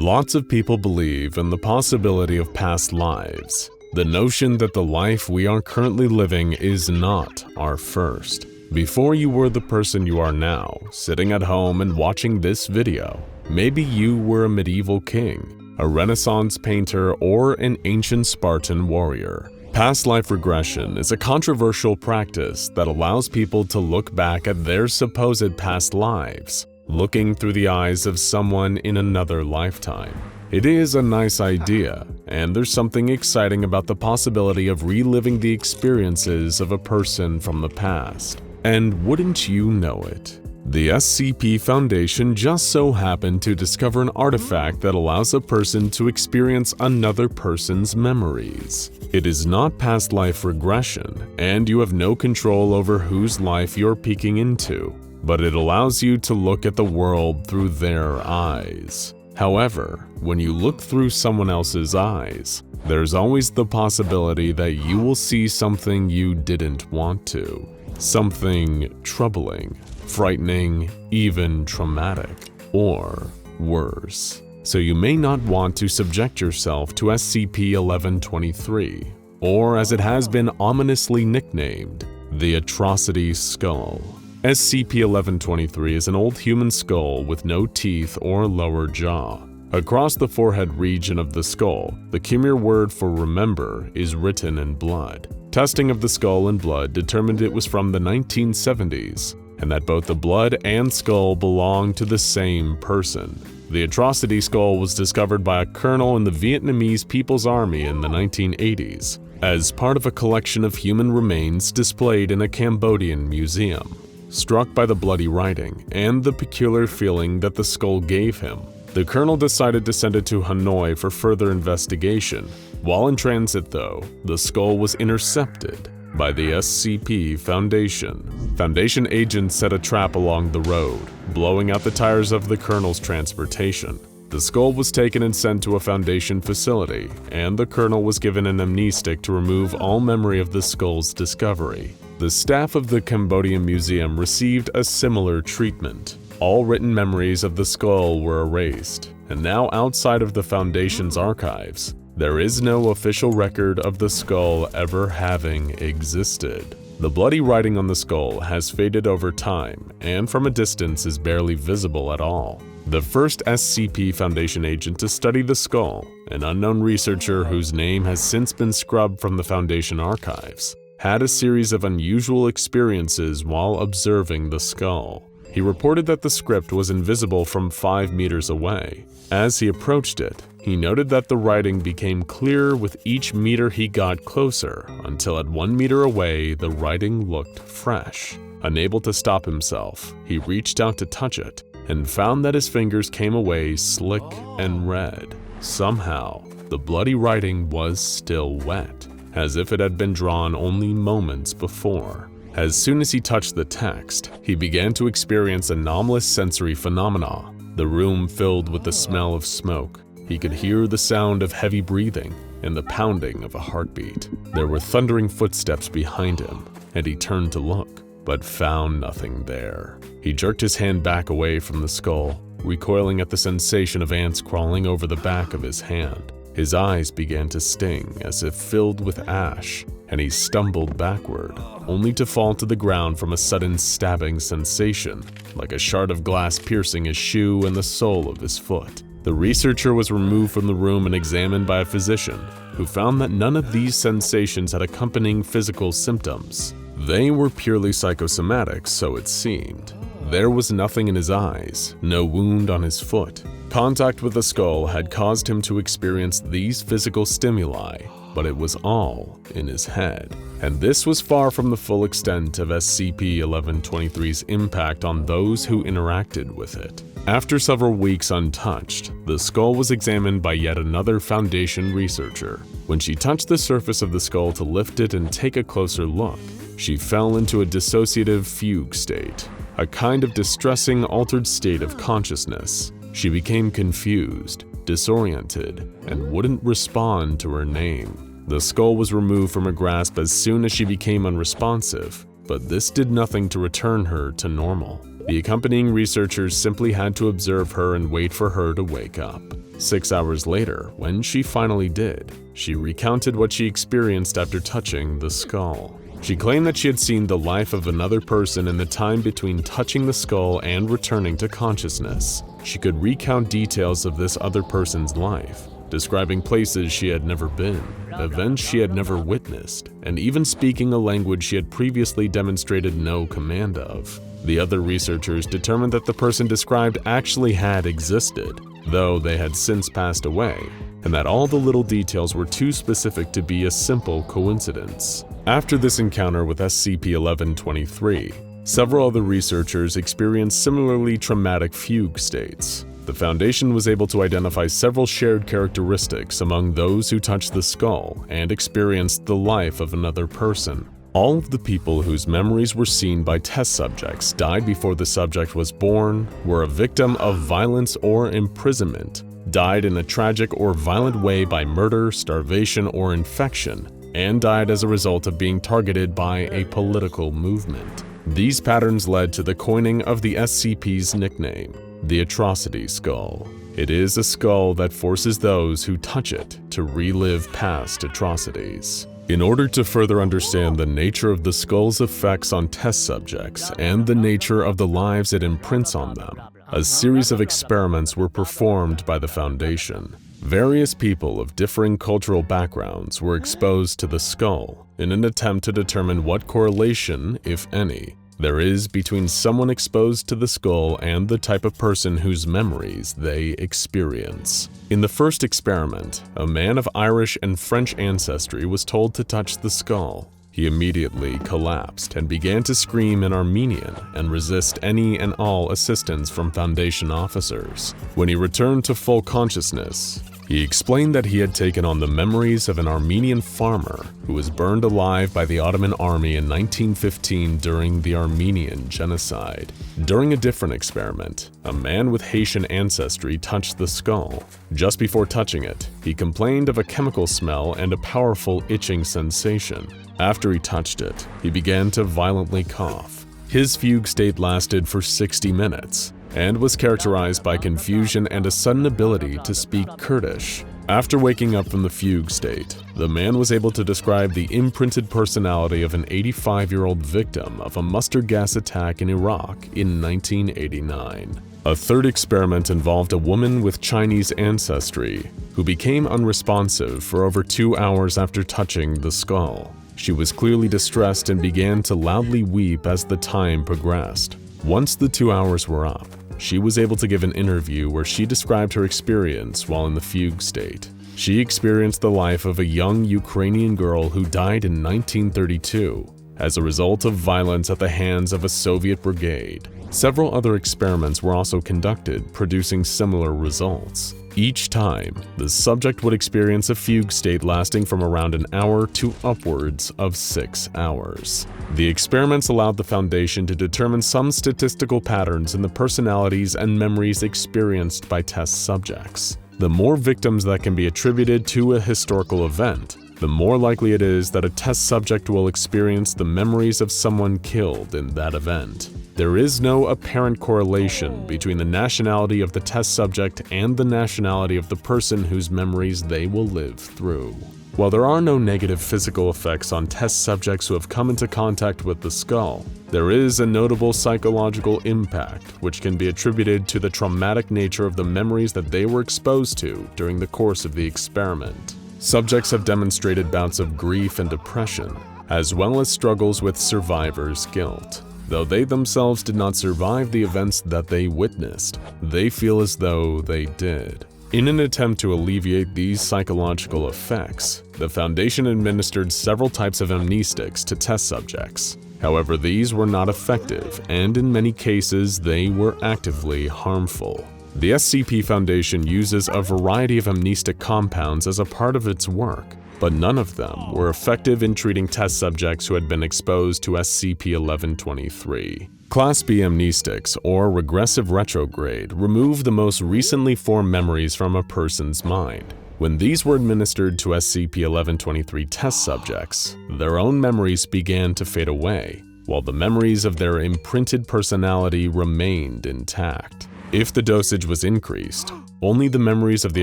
Lots of people believe in the possibility of past lives, the notion that the life we are currently living is not our first. Before you were the person you are now, sitting at home and watching this video, maybe you were a medieval king, a Renaissance painter, or an ancient Spartan warrior. Past life regression is a controversial practice that allows people to look back at their supposed past lives, looking through the eyes of someone in another lifetime. It is a nice idea, and there's something exciting about the possibility of reliving the experiences of a person from the past. And wouldn't you know it, the SCP Foundation just so happened to discover an artifact that allows a person to experience another person's memories. It is not past life regression, and you have no control over whose life you're peeking into, but it allows you to look at the world through their eyes. However, when you look through someone else's eyes, there's always the possibility that you will see something you didn't want to. Something troubling, frightening, even traumatic, or worse. So you may not want to subject yourself to SCP-1123, or as it has been ominously nicknamed, the Atrocity Skull. SCP-1123 is an old human skull with no teeth or lower jaw. Across the forehead region of the skull, the Khmer word for remember is written in blood. Testing of the skull and blood determined it was from the 1970s, and that both the blood and skull belonged to the same person. The Atrocity Skull was discovered by a colonel in the Vietnamese People's Army in the 1980s, as part of a collection of human remains displayed in a Cambodian museum. Struck by the bloody writing and the peculiar feeling that the skull gave him, the colonel decided to send it to Hanoi for further investigation. While in transit, though, the skull was intercepted by the SCP Foundation. Foundation agents set a trap along the road, blowing out the tires of the colonel's transportation. The skull was taken and sent to a Foundation facility, and the colonel was given an amnestic to remove all memory of the skull's discovery. The staff of the Cambodian Museum received a similar treatment. All written memories of the skull were erased, and now outside of the Foundation's archives, there is no official record of the skull ever having existed. The bloody writing on the skull has faded over time, and from a distance is barely visible at all. The first SCP Foundation agent to study the skull, an unknown researcher whose name has since been scrubbed from the Foundation archives, had a series of unusual experiences while observing the skull. He reported that the script was invisible from 5 meters away. As he approached it, he noted that the writing became clearer with each meter he got closer, until at 1 meter away the writing looked fresh. Unable to stop himself, he reached out to touch it, and found that his fingers came away slick and red. Somehow, the bloody writing was still wet, as if it had been drawn only moments before. As soon as he touched the text, he began to experience anomalous sensory phenomena. The room filled with the smell of smoke. He could hear the sound of heavy breathing and the pounding of a heartbeat. There were thundering footsteps behind him, and he turned to look, but found nothing there. He jerked his hand back away from the skull, recoiling at the sensation of ants crawling over the back of his hand. His eyes began to sting as if filled with ash, and he stumbled backward, only to fall to the ground from a sudden stabbing sensation, like a shard of glass piercing his shoe and the sole of his foot. The researcher was removed from the room and examined by a physician, who found that none of these sensations had accompanying physical symptoms. They were purely psychosomatic, so it seemed. There was nothing in his eyes, no wound on his foot. Contact with the skull had caused him to experience these physical stimuli, but it was all in his head. And this was far from the full extent of SCP-1123's impact on those who interacted with it. After several weeks untouched, the skull was examined by yet another Foundation researcher. When she touched the surface of the skull to lift it and take a closer look, she fell into a dissociative fugue state, a kind of distressing altered state of consciousness. She became confused, disoriented, and wouldn't respond to her name. The skull was removed from her grasp as soon as she became unresponsive, but this did nothing to return her to normal. The accompanying researchers simply had to observe her and wait for her to wake up. 6 hours later, when she finally did, she recounted what she experienced after touching the skull. She claimed that she had seen the life of another person in the time between touching the skull and returning to consciousness. She could recount details of this other person's life, describing places she had never been, events she had never witnessed, and even speaking a language she had previously demonstrated no command of. The other researchers determined that the person described actually had existed, though they had since passed away, and that all the little details were too specific to be a simple coincidence. After this encounter with SCP-1123, several other researchers experienced similarly traumatic fugue states. The Foundation was able to identify several shared characteristics among those who touched the skull and experienced the life of another person. All of the people whose memories were seen by test subjects died before the subject was born, were a victim of violence or imprisonment, died in a tragic or violent way by murder, starvation, or infection, and died as a result of being targeted by a political movement. These patterns led to the coining of the SCP's nickname, the Atrocity Skull. It is a skull that forces those who touch it to relive past atrocities. In order to further understand the nature of the skull's effects on test subjects and the nature of the lives it imprints on them, a series of experiments were performed by the Foundation. Various people of differing cultural backgrounds were exposed to the skull in an attempt to determine what correlation, if any, there is between someone exposed to the skull and the type of person whose memories they experience. In the first experiment, a man of Irish and French ancestry was told to touch the skull. He immediately collapsed and began to scream in Armenian and resist any and all assistance from Foundation officers. When he returned to full consciousness, he explained that he had taken on the memories of an Armenian farmer who was burned alive by the Ottoman army in 1915 during the Armenian genocide. During a different experiment, a man with Haitian ancestry touched the skull. Just before touching it, he complained of a chemical smell and a powerful itching sensation. After he touched it, he began to violently cough. His fugue state lasted for 60 minutes and was characterized by confusion and a sudden ability to speak Kurdish. After waking up from the fugue state, the man was able to describe the imprinted personality of an 85-year-old victim of a mustard gas attack in Iraq in 1989. A third experiment involved a woman with Chinese ancestry who became unresponsive for over 2 hours after touching the skull. She was clearly distressed and began to loudly weep as the time progressed. Once the 2 hours were up, she was able to give an interview where she described her experience while in the fugue state. She experienced the life of a young Ukrainian girl who died in 1932 as a result of violence at the hands of a Soviet brigade. Several other experiments were also conducted, producing similar results. Each time, the subject would experience a fugue state lasting from around an hour to upwards of 6 hours. The experiments allowed the Foundation to determine some statistical patterns in the personalities and memories experienced by test subjects. The more victims that can be attributed to a historical event, the more likely it is that a test subject will experience the memories of someone killed in that event. There is no apparent correlation between the nationality of the test subject and the nationality of the person whose memories they will live through. While there are no negative physical effects on test subjects who have come into contact with the skull, there is a notable psychological impact which can be attributed to the traumatic nature of the memories that they were exposed to during the course of the experiment. Subjects have demonstrated bouts of grief and depression, as well as struggles with survivor's guilt. Though they themselves did not survive the events that they witnessed, they feel as though they did. In an attempt to alleviate these psychological effects, the Foundation administered several types of amnestics to test subjects. However, these were not effective, and in many cases, they were actively harmful. The SCP Foundation uses a variety of amnestic compounds as a part of its work, but none of them were effective in treating test subjects who had been exposed to SCP-1123. Class B amnestics, or regressive retrograde, remove the most recently formed memories from a person's mind. When these were administered to SCP-1123 test subjects, their own memories began to fade away, while the memories of their imprinted personality remained intact. If the dosage was increased, only the memories of the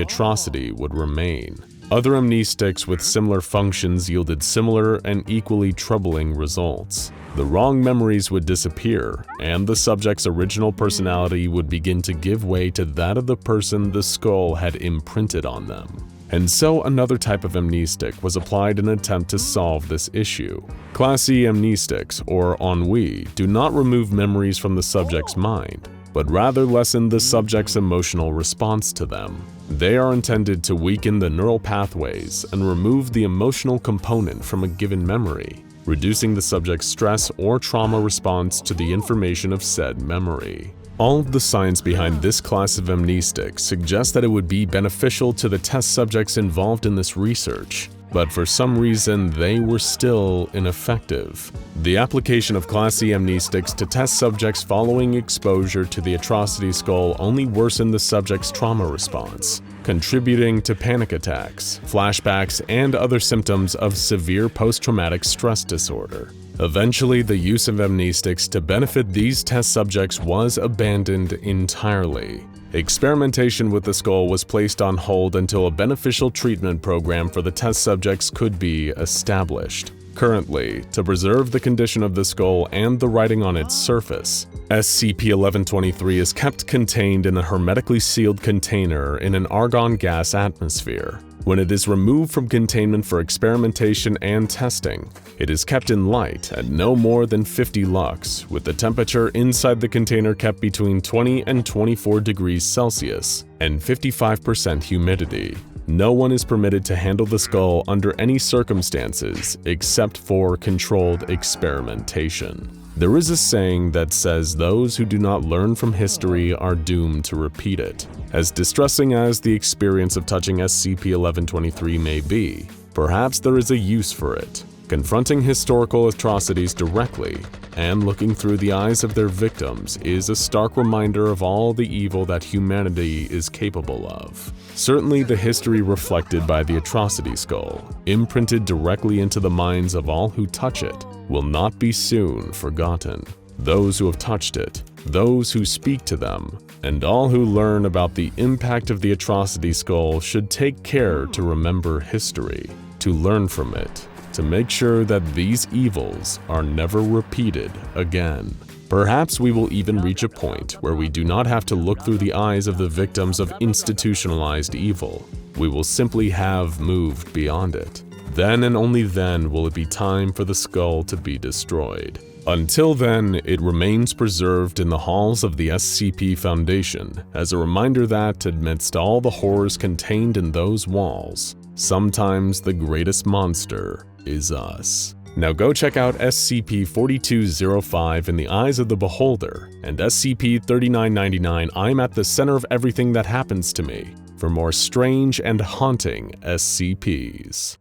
atrocity would remain. Other amnestics with similar functions yielded similar and equally troubling results. The wrong memories would disappear, and the subject's original personality would begin to give way to that of the person the skull had imprinted on them. And so another type of amnestic was applied in an attempt to solve this issue. Class E amnestics, or ennui, do not remove memories from the subject's mind, but rather lessen the subject's emotional response to them. They are intended to weaken the neural pathways and remove the emotional component from a given memory, reducing the subject's stress or trauma response to the information of said memory. All of the science behind this class of amnestics suggests that it would be beneficial to the test subjects involved in this research, but for some reason they were still ineffective. The application of Class E amnestics to test subjects following exposure to the atrocity skull only worsened the subject's trauma response, contributing to panic attacks, flashbacks, and other symptoms of severe post-traumatic stress disorder. Eventually, the use of amnestics to benefit these test subjects was abandoned entirely. Experimentation with the skull was placed on hold until a beneficial treatment program for the test subjects could be established. Currently, to preserve the condition of the skull and the writing on its surface, SCP-1123 is kept contained in a hermetically sealed container in an argon gas atmosphere. When it is removed from containment for experimentation and testing, it is kept in light at no more than 50 lux, with the temperature inside the container kept between 20 and 24 degrees Celsius and 55% humidity. No one is permitted to handle the skull under any circumstances except for controlled experimentation. There is a saying that says those who do not learn from history are doomed to repeat it. As distressing as the experience of touching SCP-1123 may be, perhaps there is a use for it. Confronting historical atrocities directly and looking through the eyes of their victims is a stark reminder of all the evil that humanity is capable of. Certainly, the history reflected by the atrocity skull, imprinted directly into the minds of all who touch it, will not be soon forgotten. Those who have touched it, those who speak to them, and all who learn about the impact of the atrocity skull should take care to remember history, to learn from it, to make sure that these evils are never repeated again. Perhaps we will even reach a point where we do not have to look through the eyes of the victims of institutionalized evil. We will simply have moved beyond it. Then and only then will it be time for the skull to be destroyed. Until then, it remains preserved in the halls of the SCP Foundation as a reminder that, amidst all the horrors contained in those walls, sometimes the greatest monster is us. Now go check out SCP-4205 in the Eyes of the Beholder and SCP-3999 I'm at the Center of Everything That Happens to Me for more strange and haunting SCPs.